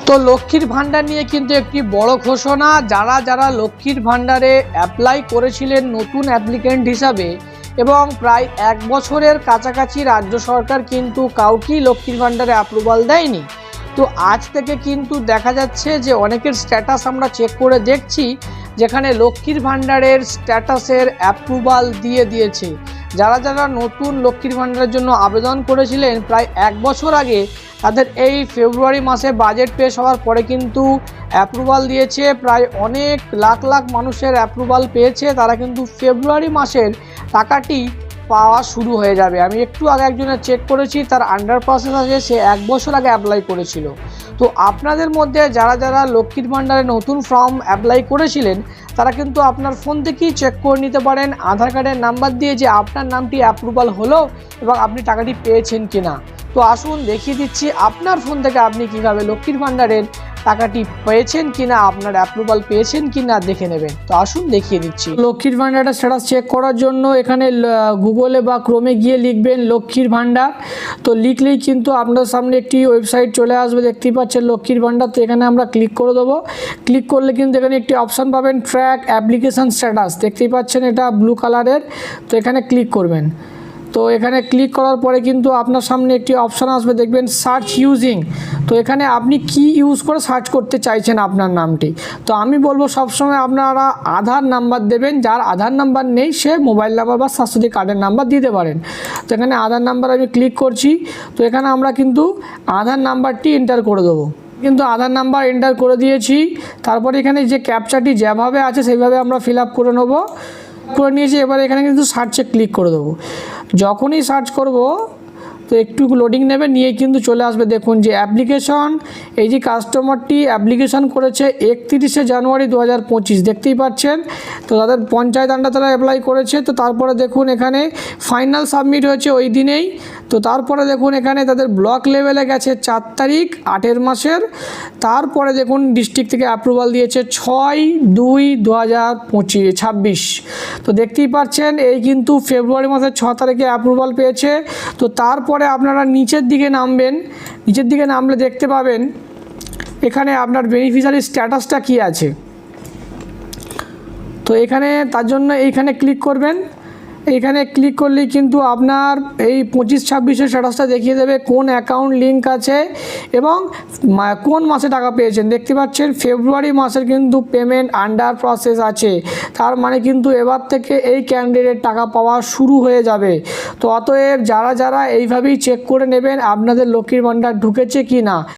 তো লক্ষ্মীর ভাণ্ডার নিয়ে কিন্তু একটি বড় ঘোষণা। যারা যারা লক্ষ্মীর ভাণ্ডারে অ্যাপ্লাই করেছিলেন নতুন অ্যাপ্লিকেন্ট হিসাবে এবং প্রায় 1 বছরের কাছাকাছি রাজ্য সরকার কিন্তু কাউকেই লক্ষ্মীর ভাণ্ডারে অ্যাপ্রুভাল দেয়নি। তো আজ থেকে কিন্তু দেখা যাচ্ছে যে অনেকের স্ট্যাটাস আমরা চেক করে দেখছি, যেখানে লক্ষ্মীর ভাণ্ডারের স্ট্যাটাসের অ্যাপ্রুভাল দিয়ে দিয়েছে। যারা যারা নতুন লক্ষ্মীর ভাণ্ডারের জন্য আবেদন করেছিলেন প্রায় 1 বছর আগে, তাদের এই ফেব্রুয়ারি মাসে বাজেট পেশ হওয়ার পরে কিন্তু অ্যাপ্রুভাল দিয়েছে। প্রায় অনেক লাখ লাখ মানুষের অ্যাপ্রুভাল পেয়েছে, তারা কিন্তু ফেব্রুয়ারি মাসের টাকাটি পাওয়া শুরু হয়ে যাবে। আমি একটু আগে একজনের চেক করেছি, তার আন্ডার প্রসেস আছে, সে 1 বছর আগে অ্যাপ্লাই করেছিল। তো আপনাদের মধ্যে যারা যারা লক্ষ্মীর ভাণ্ডারে নতুন ফর্ম অ্যাপ্লাই করেছিলেন, তারা কিন্তু আপনার ফোন থেকেই চেক করে নিতে পারেন আধার কার্ডের নাম্বার দিয়ে যে আপনার নামটি অ্যাপ্রুভাল হলো এবং আপনি টাকাটি পেয়েছেন কিনা। তো আসুন দেখিয়ে দিচ্ছি আপনার ফোন থেকে আপনি কীভাবে লক্ষ্মীর ভাণ্ডারের টাকাটি পেয়েছেন কিনা, আপনার অ্যাপ্রুভাল পেয়েছেন কিনা দেখে নেবেন। তো আসুন দেখিয়ে দিচ্ছি। লক্ষ্মীর ভাণ্ডারটা স্ট্যাটাস চেক করার জন্য এখানে গুগলে বা ক্রোমে গিয়ে লিখবেন লক্ষ্মীর ভাণ্ডার। তো লিখলেই কিন্তু আপনার সামনে একটি ওয়েবসাইট চলে আসবে, দেখতেই পাচ্ছেন লক্ষ্মীর ভাণ্ডার। তো এখানে আমরা ক্লিক করে দেবো। ক্লিক করলে কিন্তু এখানে একটি অপশান পাবেন ট্র্যাক অ্যাপ্লিকেশান স্ট্যাটাস, দেখতেই পাচ্ছেন এটা ব্লু কালারের। তো এখানে ক্লিক করবেন। তো এখানে ক্লিক করার পরে কিন্তু আপনার সামনে একটি অপশান আসবে, দেখবেন সার্চ ইউজিং। তো এখানে আপনি কি ইউজ করে সার্চ করতে চাইছেন আপনার নামটি। তো আমি বলবো সবসময় আপনারা আধার নাম্বার দেবেন, যার আধার নাম্বার নেই সে মোবাইল নাম্বার বা স্বাস্থ্যসাথী কার্ডের নাম্বার দিতে পারেন। তো এখানে আধার নাম্বার আমি ক্লিক করছি। তো এখানে আমরা কিন্তু আধার নাম্বারটি এন্টার করে দেবো। কিন্তু আধার নাম্বার এন্টার করে দিয়েছি। তারপরে এখানে যে ক্যাপচাটি যেভাবে আছে সেইভাবে আমরা ফিল আপ করে নেবো, করে নিয়েছি। এবার এখানে কিন্তু সার্চে ক্লিক করে দেবো। যখনই সার্চ করব তো একটু লোডিং নেবে, নিয়ে কিন্তু চলে আসবে। দেখুন যে অ্যাপ্লিকেশন, এই যে কাস্টমারটি অ্যাপ্লিকেশন করেছে 31শে জানুয়ারি 2025, দেখতেই পাচ্ছেন। তো তাদের পঞ্চায়েত আন্ডার তারা অ্যাপ্লাই করেছে। তো তারপরে দেখুন এখানে ফাইনাল সাবমিট হয়েছে ওই দিনেই। তো তারপরে দেখুন এখানে তাদের ব্লক লেভেলে গেছে 4 তারিখ 8 মাসের। তারপরে দেখুন ডিস্ট্রিক্ট থেকে অ্যাপ্রুভাল দিয়েছে 6/2/2026। তো দেখতেই পাচ্ছেন এই কিন্তু ফেব্রুয়ারি মাসের 6 তারিখে অ্যাপ্রুভাল পেয়েছে। তো তারপরে আপনারা নিচের দিকে নামবেন, নিচের দিকে নামলে দেখতে পাবেন এখানে আপনার বেনিফিশিয়ারি স্ট্যাটাসটা কি আছে। তো এখানে তার জন্য এইখানে ক্লিক করবেন। এইখানে ক্লিক করলেই কিন্তু আপনার এই 25-26-এর স্ট্যাটাসটা দেখিয়ে দেবে কোন অ্যাকাউন্ট লিঙ্ক আছে এবং কোন মাসে টাকা পেয়েছেন। দেখতে পাচ্ছেন ফেব্রুয়ারি মাসের কিন্তু পেমেন্ট আন্ডার প্রসেস আছে, তার মানে কিন্তু এবার থেকে এই ক্যান্ডিডেট টাকা পাওয়া শুরু হয়ে যাবে। তো অতএব যারা যারা এইভাবেই চেক করে নেবেন আপনাদের লক্ষ্মীর ভাণ্ডার ঢুকেছে কি না।